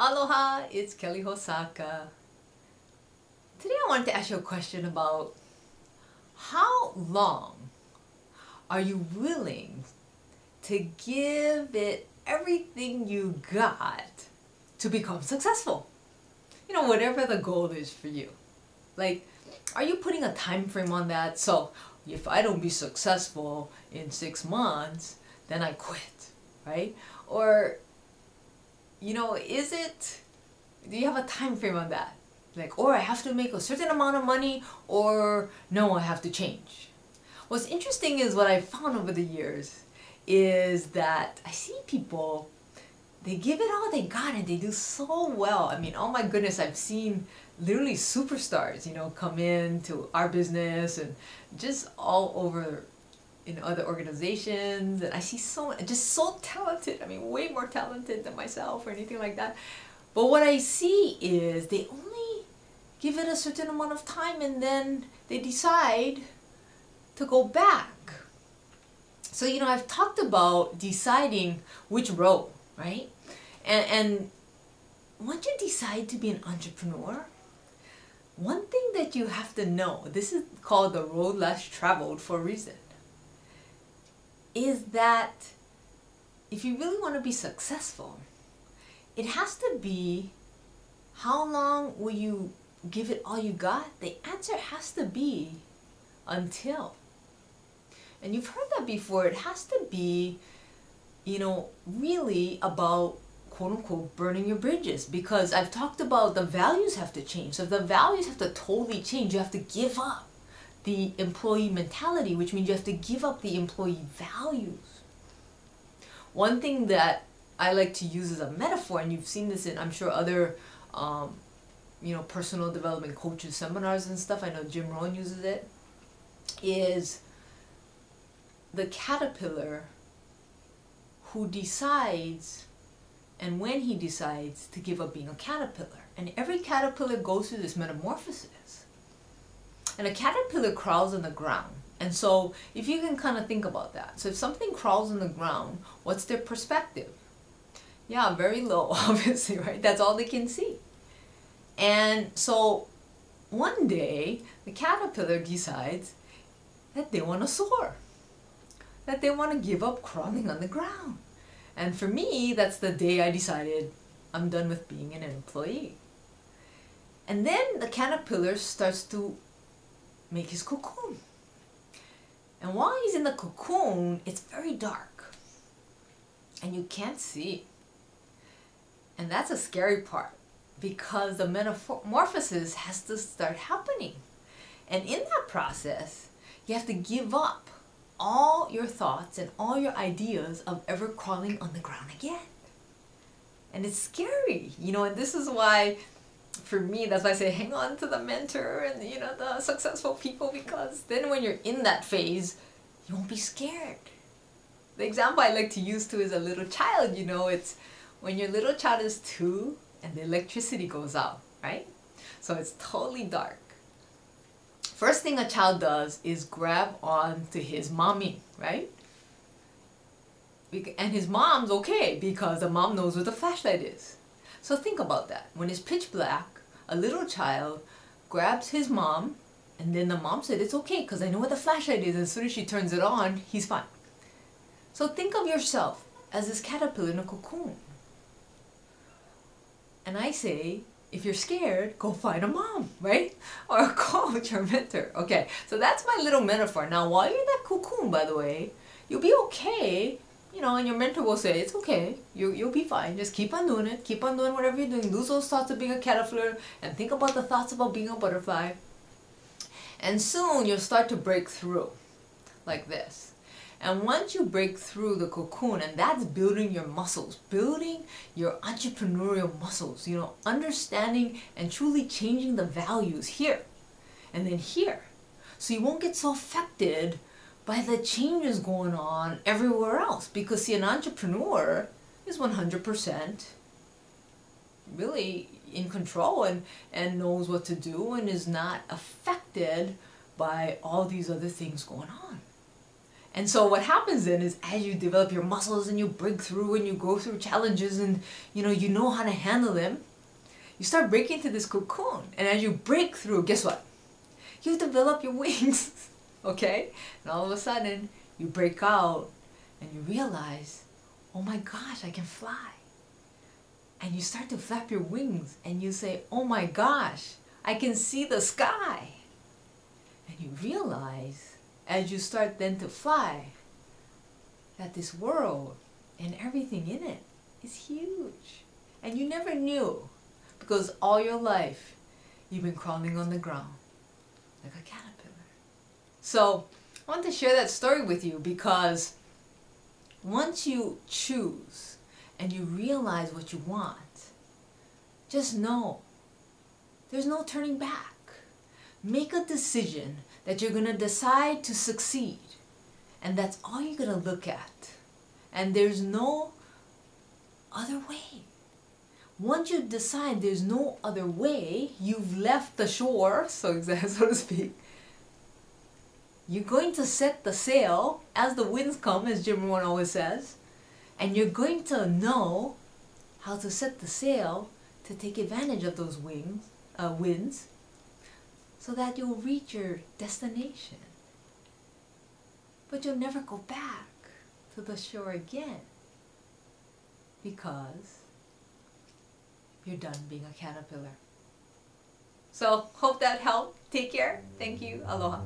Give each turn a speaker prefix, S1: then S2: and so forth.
S1: Aloha, it's Kellie Hosaka. Today I wanted to ask you a question about how long are you willing to give it everything you got to become successful? You know, whatever the goal is for you. Like, are you putting a time frame on that? So, if I don't be successful in 6 months, then I quit, right? Or, you know, do you have a time frame on that? Like, or I have to make a certain amount of money, or no, I have to change. What's interesting is what I found over the years is that I see people, they give it all they got and they do so well. I mean, oh my goodness, I've seen literally superstars, you know, come into our business and just all over in other organizations, and I see just so talented. I mean, way more talented than myself or anything like that. But what I see is they only give it a certain amount of time and then they decide to go back. So, you know, I've talked about deciding which road, right? And once you decide to be an entrepreneur, one thing that you have to know, this is called the road less traveled for a reason, is that if you really want to be successful, it has to be, how long will you give it all you got? The answer has to be until. And you've heard that before. It has to be, you know, really about quote unquote burning your bridges, because I've talked about the values have to change. So if the values have to totally change, you have to give up the employee mentality, which means you have to give up the employee values. One thing that I like to use as a metaphor, and you've seen this in, I'm sure, other you know, personal development coaches seminars and stuff, I know Jim Rohn uses it, is the caterpillar who decides, and when he decides to give up being a caterpillar. And every caterpillar goes through this metamorphosis. And a caterpillar crawls on the ground. And so if you can kind of think about that. So if something crawls on the ground, what's their perspective? Yeah, very low, obviously, right? That's all they can see. And so one day, the caterpillar decides that they want to soar. That they want to give up crawling on the ground. And for me, that's the day I decided I'm done with being an employee. And then the caterpillar starts to make his cocoon. And while he's in the cocoon, it's very dark. And you can't see. And that's a scary part, because the metamorphosis has to start happening. And in that process, you have to give up all your thoughts and all your ideas of ever crawling on the ground again. And it's scary, you know, and this is why, for me, that's why I say hang on to the mentor and, you know, the successful people, because then when you're in that phase, you won't be scared. The example I like to use too is a little child, you know, it's when your little child is 2 and the electricity goes out, right? So it's totally dark. First thing a child does is grab on to his mommy, right? And his mom's okay because the mom knows where the flashlight is. So think about that. When it's pitch black, a little child grabs his mom, and then the mom said, it's okay because I know where the flashlight is. As soon as she turns it on, he's fine. So think of yourself as this caterpillar in a cocoon. And I say, if you're scared, go find a mom, right? Or a coach or mentor. Okay, so that's my little metaphor. Now, while you're in that cocoon, by the way, you'll be okay, you know, and your mentor will say, it's okay, you'll be fine. Just keep on doing it. Keep on doing whatever you're doing. Lose those thoughts of being a caterpillar and think about the thoughts about being a butterfly. And soon you'll start to break through like this. And once you break through the cocoon, and that's building your muscles, building your entrepreneurial muscles, you know, understanding and truly changing the values here and then here. So you won't get so affected by the changes going on everywhere else. Because see, an entrepreneur is 100% really in control and knows what to do and is not affected by all these other things going on. And so what happens then is as you develop your muscles and you break through and you go through challenges and you know how to handle them, you start breaking through this cocoon. And as you break through, guess what? You develop your wings, okay? And all of a sudden, you break out and you realize, oh my gosh, I can fly. And you start to flap your wings and you say, oh my gosh, I can see the sky. And you realize, as you start then to fly, that this world and everything in it is huge. And you never knew, because all your life you've been crawling on the ground like a caterpillar. So I want to share that story with you because once you choose and you realize what you want, just know there's no turning back. Make a decision that you're going to decide to succeed, and that's all you're going to look at. And there's no other way. Once you decide there's no other way, you've left the shore, so to speak. You're going to set the sail as the winds come, as Jim Rohn always says, and you're going to know how to set the sail to take advantage of those winds, so that you'll reach your destination. But you'll never go back to the shore again, because you're done being a caterpillar. So hope that helped. Take care. Thank you. Aloha.